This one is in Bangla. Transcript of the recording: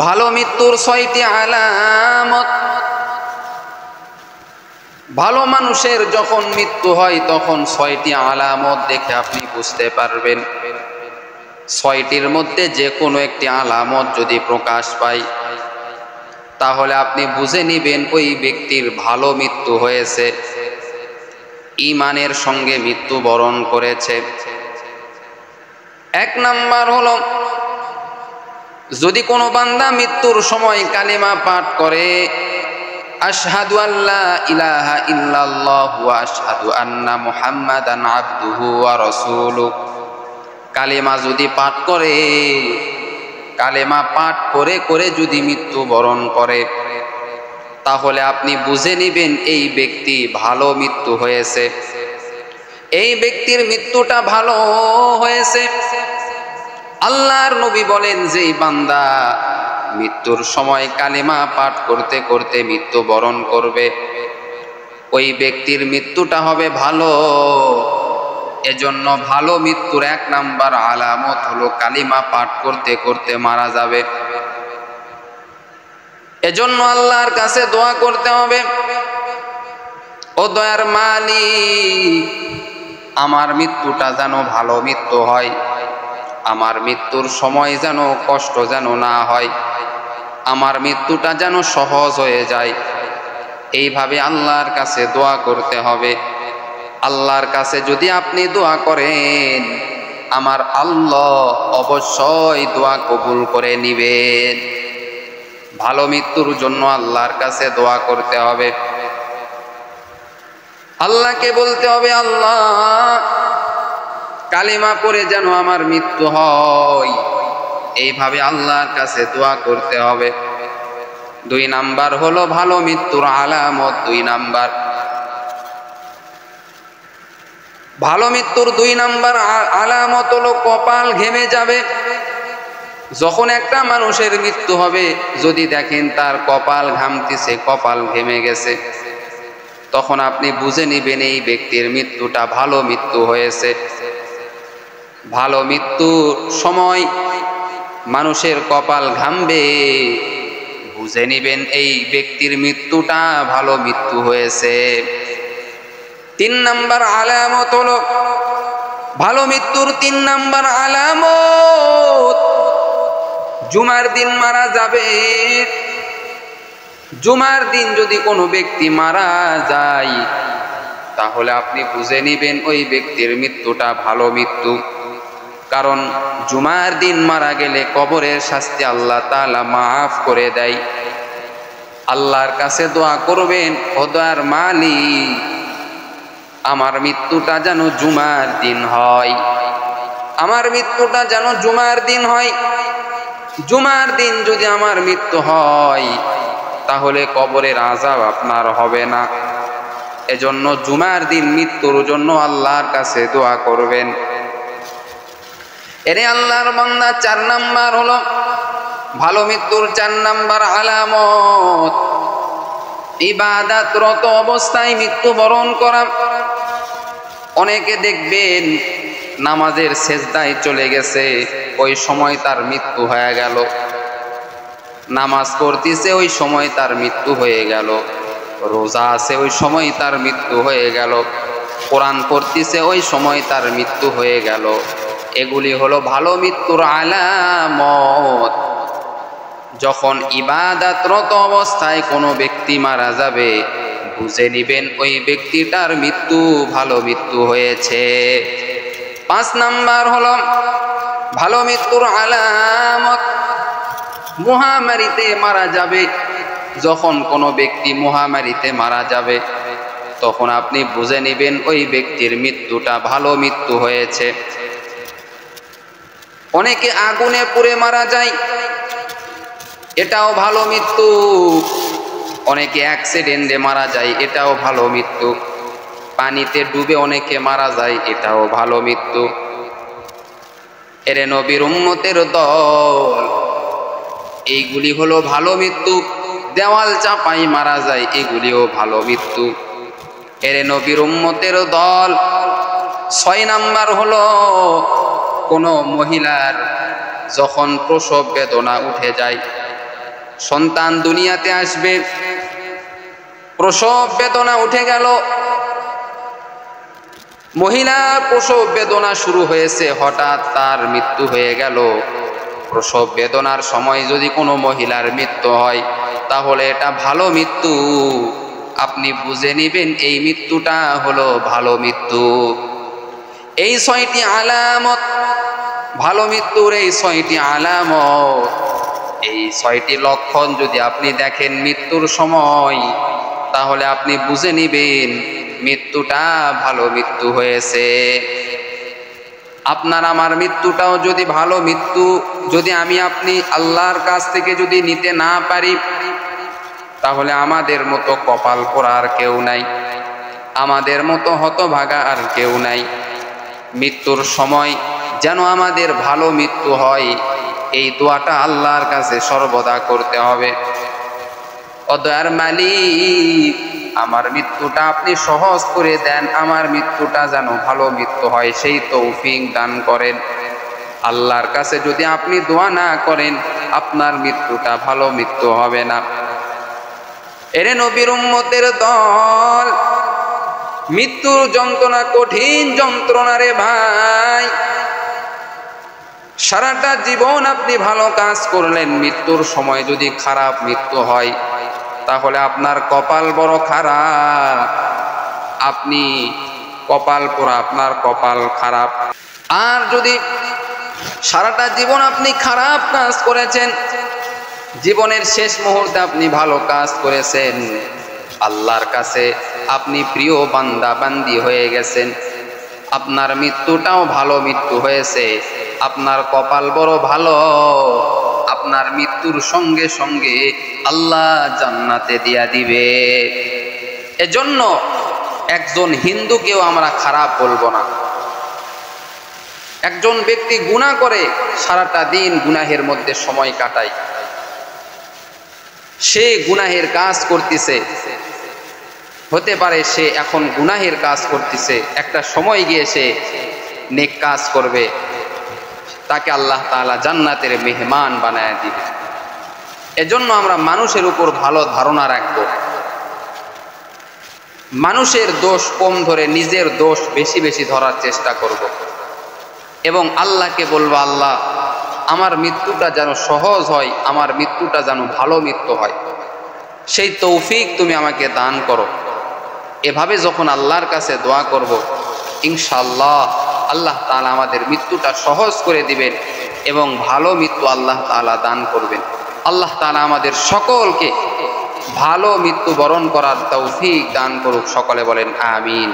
ভালো মৃত্যুর 6টি আলামত। ভালো মানুষের যখন মৃত্যু হয় তখন 6টি আলামত দেখে আপনি বুঝতে পারবেন। 6টির মধ্যে যে কোনো একটি আলামত যদি প্রকাশ পায় তাহলে আপনি বুঝে নেবেন ওই ব্যক্তির ভালো মৃত্যু হয়েছে, ঈমানের সঙ্গে মৃত্যুবরণ করেছে। 1 নাম্বার হলো, যদি কোনো বান্দা মৃত্যুর সময় কালিমা পাঠ করে, আশহাদু আল্লা ইলাহা ইল্লাল্লাহু ওয়া আশহাদু আন্না মুহাম্মাদান আবদুহু ওয়া রাসূলুহু, কালিমা যদি পাঠ করে, কালিমা পাঠ করে করে যদি মৃত্যুবরণ করে তাহলে আপনি বুঝে নেবেন এই ব্যক্তি ভালো মৃত্যু হয়েছে, এই ব্যক্তির মৃত্যুটা ভালো হয়েছে। আল্লাহর নবী বলেন যে এই বান্দা মৃত্যুর সময় কালিমা পাঠ করতে করতে মৃত্যুবরণ করবে, ওই ব্যক্তির মৃত্যুটা হবে ভালো। এজন্য ভালো মৃত্যুর 1 নাম্বার আলামত হলো কালিমা পাঠ করতে করতে মারা যাবে। এজন্য আল্লাহর কাছে দোয়া করতে হবে, ও দয়ার মালিক, আমার মৃত্যুটা যেন ভালো মৃত্যু হয়, আমার মৃত্যুর সময় যেন কষ্ট যেন না হয়, আমার মৃত্যুটা যেন সহজ হয়ে যায়। এইভাবে আল্লাহর কাছে দোয়া করতে হবে। আল্লাহর কাছে যদি আপনি দোয়া করেন, আমার আল্লাহ অবশ্যই দোয়া কবুল করে নিবেন। ভালো মৃত্যুর জন্য আল্লাহর কাছে দোয়া করতে হবে। আল্লাহকে বলতে হবে, আল্লাহ কালিমা পড়ে যেন আমার মৃত্যু হয়, এইভাবে আল্লাহর কাছে দোয়া করতে হবে। 2 নাম্বার হলো ভালো মৃত্যুর আলামত। 2 নাম্বার, ভালো মৃত্যুর 2 নাম্বার আলামত হলো কপাল ঘেমে যাবে। যখন একটা মানুষের মৃত্যু হবে, যদি দেখেন তার কপাল ঘামতেছে, কপাল ঘেমে গেছে, তখন আপনি বুঝে নেবেন এই ব্যক্তির মৃত্যুটা ভালো মৃত্যু হয়েছে। ভালো মৃত্যুর সময় মানুষের কপাল ঘামবে, বুঝে নেবেন এই ব্যক্তির মৃত্যুটা ভালো মৃত্যু হয়েছে। 3 নাম্বার আলামত হলো, ভালো মৃত্যুর 3 নাম্বার আলামত, জুমার দিন মারা যাবে। জুমার দিন যদি কোনো ব্যক্তি মারা যায় তাহলে আপনি বুঝে নেবেন ওই ব্যক্তির মৃত্যুটা ভালো মৃত্যু। কারণ জুমার দিন মারা গেলে কবরের শাস্তি আল্লাহ তাআলা মাফ করে দেয়। আল্লাহর কাছে দোয়া করবেন, ও দয়ার মালিক, আমার মৃত্যুটা যেন জুমার দিন হয়, আমার মৃত্যুটা যেন জুমার দিন হয়। জুমার দিন যদি আমার মৃত্যু হয় তাহলে কবরের আযাব আপনার হবে না। এজন্য জুমার দিন মৃত্যুর জন্য আল্লাহর কাছে দোয়া করবেন। এরে আল্লাহর বান্দা, 4 নাম্বার হলো ভালো মৃত্যুর 4 নাম্বার আলামত, ইবাদতরত অবস্থায় মৃত্যুবরণ করা। অনেকে দেখবেন নামাজের সেজদায় চলে গেছে, ওই সময় তার মৃত্যু হয়ে গেল। নামাজ পড়তেছে, ওই সময় তার মৃত্যু হয়ে গেল। রোজা আছে, ওই সময় তার মৃত্যু হয়ে গেল। কোরআন পড়তেছে, ওই সময় তার মৃত্যু হয়ে গেল। এগুলি হলো ভালো মৃত্যুর আলামত। যখন ইবাদতরত অবস্থায় কোনো ব্যক্তি মারা যাবে, বুঝে নিবেন ওই ব্যক্তিটার মৃত্যু ভালো মৃত্যু হয়েছে। 5 নাম্বার হলো ভালো মৃত্যুর আলামত, মহামারীতে মারা যাবে। যখন কোনো ব্যক্তি মহামারীতে মারা যাবে তখন আপনি বুঝে নেবেন ওই ব্যক্তির মৃত্যুটা ভালো মৃত্যু হয়েছে। অনেকে আগুনে পুড়ে মারা যায়, এটাও ভালো মৃত্যু। অনেকে অ্যাক্সিডেন্টে মারা যায়, এটাও ভালো মৃত্যু। পানিতে ডুবে অনেকে মারা যায়, এটাও ভালো মৃত্যু। এরে নবীর উম্মতের দল, এইগুলি হলো ভালো মৃত্যু। দেওয়াল চাপাই মারা যায়, এগুলিও ভালো মৃত্যু। এরে নবীর উম্মতের দল। 6 নাম্বার হলো কোনো মহিলার যখন প্রসব বেদনা উঠে যায়, সন্তান দুনিয়াতে আসবে, প্রসব বেদনা উঠে গেল, মহিলার প্রসব বেদনা শুরু হয়েছে, হঠাৎ তার মৃত্যু হয়ে গেল। প্রসব বেদনার সময় যদি কোনো মহিলার মৃত্যু হয়, তাহলে এটা ভালো মৃত্যু। আপনি বুঝে নেবেন এই মৃত্যুটা হলো ভালো মৃত্যু। এই 6টি আলামত, ভালো মৃত্যুর এই 6টি আলামত, এই 6টি লক্ষণ যদি আপনি দেখেন মৃত্যুর সময়, তাহলে আপনি বুঝে নেবেন মৃত্যুটা ভালো মৃত্যু হয়েছে। আপনার আমার মৃত্যুটাও যদি ভালো মৃত্যু, যদি আমি আপনি আল্লাহর কাছ থেকে যদি নিতে না পারি, তাহলে আমাদের মতো কপাল পোড়া আর কেউ নাই, আমাদের মতো হতভাগা আর কেউ নাই। মৃত্যুর সময় যেন আমাদের ভালো মৃত্যু হয়, এই দোয়াটা আল্লাহর কাছে সর্বদা করতে হবে। ও দয়ার মালিক, আমার মৃত্যুটা আপনি সহজ করে দেন, আমার মৃত্যুটা যেন ভালো মৃত্যু হয়, সেই তৌফিক দান করেন। আল্লাহর কাছে যদি আপনি দোয়া না করেন, আপনার মৃত্যুটা ভালো মৃত্যু হবে না। এরে নবীর উম্মতের দল, মৃত্যুর যন্ত্রণা কঠিন যন্ত্রণা রে ভাই। সারাটা জীবন আপনি ভালো কাজ করলেন, মৃত্যুর সময় যদি খারাপ মৃত্যু হয়, তাহলে আপনার কপাল বড় খারাপ, আপনি কপাল পোড়া, আপনার কপাল খারাপ। আর যদি সারাটা জীবন আপনি খারাপ কাজ করেছেন, জীবনের শেষ মুহূর্তে আপনি ভালো কাজ করেছেন, আল্লাহর কাছে আপনি প্রিয় বান্দা বান্দি হয়ে গেছেন, আপনার মৃত্যুটাও ভালো মৃত্যু হয়েছে, আপনার কপাল বড় ভালো। আপনার মৃত্যুর সঙ্গে সঙ্গে আল্লাহ জান্নাতে দিয়া দিবে। এজন্য একজন হিন্দুকেও আমরা খারাপ বলবো না। একজন ব্যক্তি গুনাহ করে সারাটা দিন গুনাহের মধ্যে সময় কাটায়, সে গুনাহের কাজ করতেছে, হতে পারে সে এখন গুনাহের কাজ করতেছে, একটা সময় গিয়ে সে নেক কাজ করবে, তাকে আল্লাহ তাআলা জান্নাতের মেহমান বানায় দিবে। এজন্য আমরা মানুষের উপর ভালো ধারণা রাখব, মানুষের দোষ কম ধরে নিজের দোষ বেশি বেশি ধরার চেষ্টা করব, এবং আল্লাহকে বলবো, আল্লাহ আমার মৃত্যুটা যেন সহজ হয়, আমার মৃত্যুটা যেন ভালো মৃত্যু হয়, সেই তৌফিক তুমি আমাকে দান করো। এভাবে যখন আল্লাহর কাছে দোয়া করব, ইনশাআল্লাহ আল্লাহ তাআলা আমাদের মৃত্যুটা সহজ করে দিবেন এবং ভালো মৃত্যু আল্লাহ তাআলা দান করবেন। আল্লাহ তাআলা আমাদের সকলকে ভালো মৃত্যু বরণ করার তৌফিক দান করুক। সকলে বলেন আমিন।